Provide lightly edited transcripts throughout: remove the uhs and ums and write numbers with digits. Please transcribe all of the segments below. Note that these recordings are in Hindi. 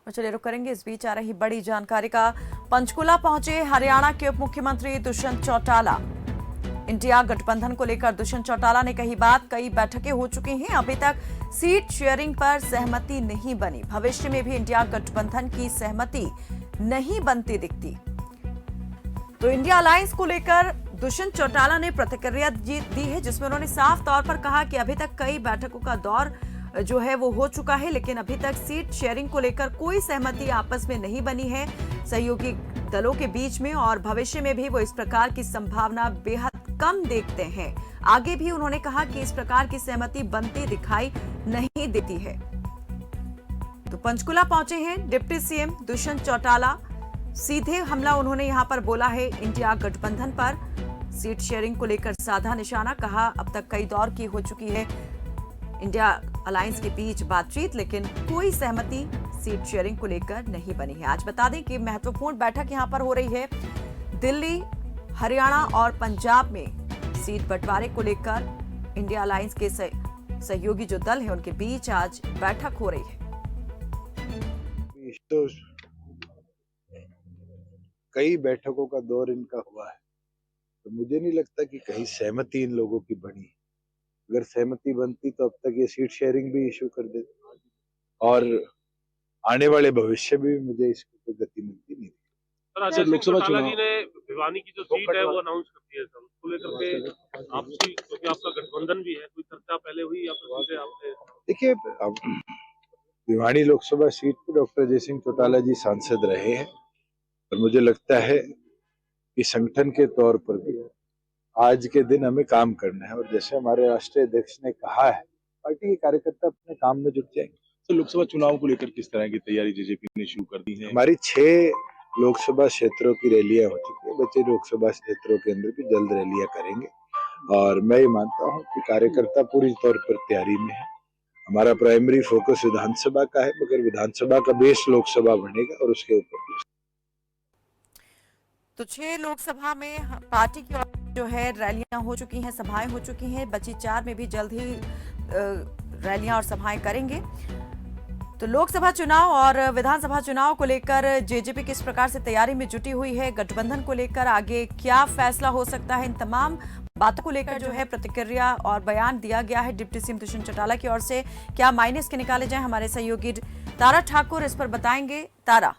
और चलिए रुक करेंगे इस बीच आ रही बड़ी जानकारी का। पंचकुला पहुंचे हरियाणा के उप मुख्यमंत्री दुष्यंत चौटाला। इंडिया गठबंधन को लेकर दुष्यंत चौटाला ने कही बात। कई बैठकें हो चुकी हैं, अभी तक सीट शेयरिंग पर सहमति नहीं बनी। भविष्य में भी इंडिया गठबंधन की सहमति नहीं बनती दिखती। तो इंडिया अलायंस को लेकर दुष्यंत चौटाला ने प्रतिक्रिया दी है, जिसमें उन्होंने साफ तौर पर कहा कि अभी तक कई बैठकों का दौर जो है वो हो चुका है, लेकिन अभी तक सीट शेयरिंग को लेकर कोई सहमति आपस में नहीं बनी है सहयोगी दलों के बीच में, और भविष्य में भी वो इस प्रकार की संभावना बेहद कम देखते हैं। आगे भी उन्होंने कहा कि इस प्रकार की सहमति बनती दिखाई नहीं देती है। तो पंचकुला पहुंचे हैं डिप्टी सीएम दुष्यंत चौटाला। सीधे हमला उन्होंने यहां पर बोला है इंडिया गठबंधन पर। सीट शेयरिंग को लेकर साधा निशाना, कहा अब तक कई दौर की हो चुकी है इंडिया अलायंस के बीच बातचीत, लेकिन कोई सहमति सीट शेयरिंग को लेकर नहीं बनी है। आज बता दें कि महत्वपूर्ण बैठक यहां पर हो रही है। दिल्ली, हरियाणा और पंजाब में सीट बंटवारे को लेकर इंडिया अलायंस के सहयोगी जो दल है उनके बीच आज बैठक हो रही है। तो कई बैठकों का दौर इनका हुआ है, तो मुझे नहीं लगता कि कहीं सहमति इन लोगों की बनी। अगर सहमति बनती तो अब तक ये सीट शेयरिंग भी इशू कर देते, और आने वाले भविष्य में भी मुझे इसको कोई गति मिलती नहीं। सर, लोकसभा चुनाव ने भिवानी की जो सीट है वो अनाउंस कर दी है सर, उसको लेकर के आपसी, क्योंकि आपका गठबंधन भी है, कोई चर्चा पहले हुई या फिर आपने? देखिए, अब भिवानी लोकसभा सीट पे डॉक्टर जय सिंह चौटाला जी सांसद रहे हैं, और मुझे लगता है कि संगठन के तौर पर भी आज के दिन हमें काम करना है, और जैसे हमारे राष्ट्रीय अध्यक्ष ने कहा है, पार्टी के कार्यकर्ता अपने काम में जुट जाएंगे। तो लोकसभा चुनाव को लेकर किस तरह की तैयारी जेजेपी ने शुरू कर दी है? हमारी 6 लोकसभा क्षेत्रों की रैलियां हो चुकी है, बचे लोकसभा क्षेत्रों के अंदर भी जल्द रैलियां करेंगे, और मैं ये मानता हूँ कि कार्यकर्ता पूरी तौर पर तैयारी में है। हमारा प्राइमरी फोकस विधानसभा का है, मगर विधानसभा का बेस लोकसभा बनेगा और उसके ऊपर। तो 6 लोकसभा में पार्टी की ओर जो है रैलियां हो चुकी हैं, सभाएं हो चुकी हैं, बची 4 में भी जल्द ही रैलियां और सभाएं करेंगे। तो लोकसभा चुनाव और विधानसभा चुनाव को लेकर जेजेपी किस प्रकार से तैयारी में जुटी हुई है, गठबंधन को लेकर आगे क्या फैसला हो सकता है, इन तमाम बातों को लेकर जो है प्रतिक्रिया और बयान दिया गया है डिप्टी सीएम दुष्यंत चौटाला की ओर से। क्या मायने इसके निकाले जाए, हमारे सहयोगी तारा ठाकुर इस पर बताएंगे। तारा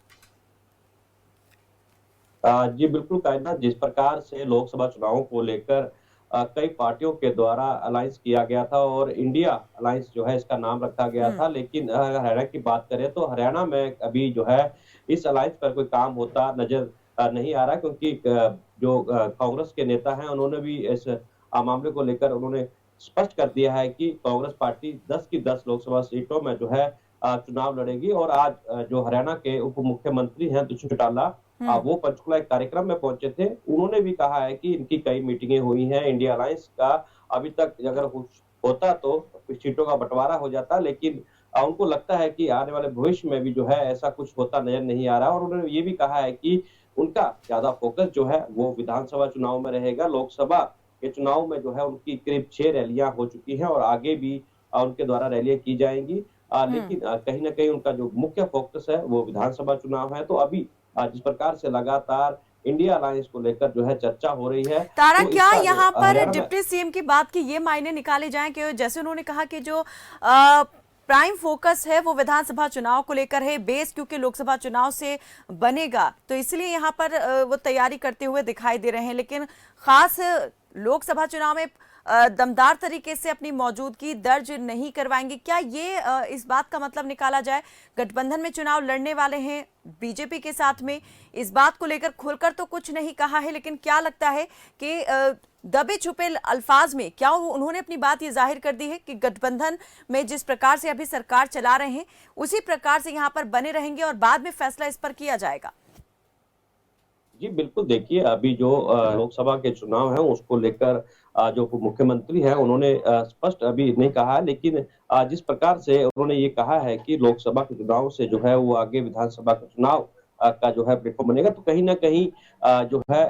जी बिल्कुल कायदा, जिस प्रकार से लोकसभा चुनावों को लेकर कई पार्टियों के द्वारा अलायंस किया गया था और इंडिया अलायंस जो है इसका नाम रखा गया था, लेकिन हरियाणा की बात करें तो हरियाणा में अभी जो है इस अलायंस पर कोई काम होता नजर नहीं आ रहा, क्योंकि जो कांग्रेस के नेता हैं उन्होंने भी इस मामले को लेकर उन्होंने स्पष्ट कर दिया है कि कांग्रेस पार्टी 10 की 10 लोकसभा सीटों में जो है चुनाव लड़ेगी। और आज जो हरियाणा के उप मुख्यमंत्री हैं दुष्यंत चौटाला, वो पंचकुला एक कार्यक्रम में पहुंचे थे। उन्होंने भी कहा है कि इनकी कई मीटिंगें हुई हैं इंडिया अलायंस का, अभी तक अगर कुछ होता तो कुछ सीटों का बंटवारा हो जाता, लेकिन उनको लगता है कि आने वाले भविष्य में भी जो है ऐसा कुछ होता नजर नहीं आ रहा। और उन्होंने ये भी कहा है कि उनका ज्यादा फोकस जो है वो विधानसभा चुनाव में रहेगा। लोकसभा के चुनाव में जो है उनकी करीब 6 रैलियां हो चुकी हैं और आगे भी उनके द्वारा रैलियां की जाएंगी, लेकिन कहीं ना कहीं उनका जो मुख्य फोकस है वो विधानसभा चुनाव है। तो अभी जिस प्रकार से लगातार इंडिया अलायंस को लेकर जो है चर्चा हो रही है, तारा, तो क्या यहाँ पर डिप्टी सीएम की बात की ये मायने निकाले जाएं कि जैसे उन्होंने कहा कि जो प्राइम फोकस है वो विधानसभा चुनाव को लेकर है, बेस क्योंकि लोकसभा चुनाव से बनेगा, तो इसलिए यहाँ पर वो तैयारी करते हुए दिखाई दे रहे हैं, लेकिन खास लोकसभा चुनाव में दमदार तरीके से अपनी मौजूदगी दर्ज नहीं करवाएंगे। क्या ये इस बात का मतलब निकाला जाए, गठबंधन में चुनाव लड़ने वाले हैं बीजेपी के साथ में, इस बात को लेकर खुलकर तो कुछ नहीं कहा है, लेकिन क्या लगता है कि दबे छुपे अल्फाज में क्या उन्होंने अपनी बात ये जाहिर कर दी है कि गठबंधन में जिस प्रकार से अभी सरकार चला रहे हैं उसी प्रकार से यहाँ पर बने रहेंगे और बाद में फैसला इस पर किया जाएगा? जी बिल्कुल, देखिए अभी जो लोकसभा के चुनाव है उसको लेकर जो मुख्यमंत्री है उन्होंने स्पष्ट अभी नहीं कहा, लेकिन जिस प्रकार से उन्होंने ये कहा है कि लोकसभा के चुनाव से जो है वो आगे विधानसभा के चुनाव का जो है प्लेटफॉर्म बनेगा, तो कहीं ना कहीं जो है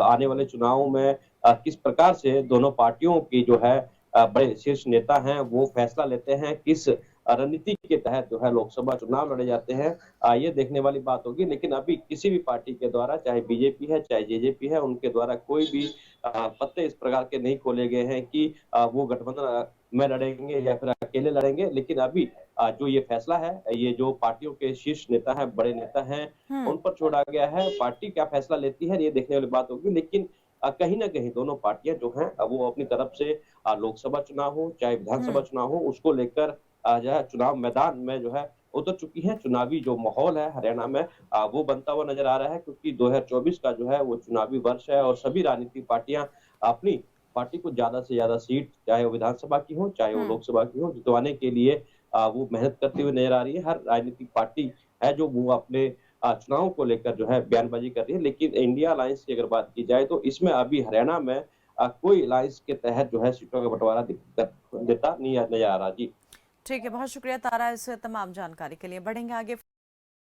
आने वाले चुनाव में किस प्रकार से दोनों पार्टियों की जो है बड़े शीर्ष नेता हैं वो फैसला लेते हैं किस रणनीति के तहत जो है लोकसभा चुनाव लड़े जाते हैं, ये देखने वाली बात होगी। लेकिन अभी किसी भी पार्टी के द्वारा, चाहे बीजेपी है चाहे जेजेपी है, उनके द्वारा कोई भी पत्ते इस प्रकार के नहीं खोले गए हैं कि वो गठबंधन में लड़ेंगे या फिर अकेले लड़ेंगे। लेकिन अभी जो ये फैसला है, ये जो पार्टियों के शीर्ष नेता हैं, बड़े नेता हैं, उन पर छोड़ा गया है। पार्टी क्या फैसला लेती है ये देखने वाली बात होगी। लेकिन कहीं ना कहीं दोनों पार्टियां जो हैं वो अपनी तरफ से लोकसभा चुनाव हो चाहे विधानसभा चुनाव हो, उसको लेकर जो है चुनाव मैदान में जो है उतर चुकी है। चुनावी जो माहौल है हरियाणा में वो बनता हुआ नजर आ रहा है, क्योंकि 2024 का जो है वो चुनावी वर्ष है और सभी राजनीतिक पार्टियां अपनी पार्टी को ज्यादा से ज्यादा सीट, चाहे वो विधानसभा की हो चाहे वो लोकसभा की हो, जितवाने के लिए वो मेहनत करती हुई नजर आ रही है। हर राजनीतिक पार्टी है जो वो अपने चुनाव को लेकर जो है बयानबाजी कर रही है। लेकिन इंडिया अलायंस की अगर बात की जाए तो इसमें अभी हरियाणा में कोई अलायंस के तहत जो है सीटों का बंटवारा देता नहीं नजर आ रहा। जी ठीक है, बहुत शुक्रिया तारा इस तमाम जानकारी के लिए। बढ़ेंगे आगे।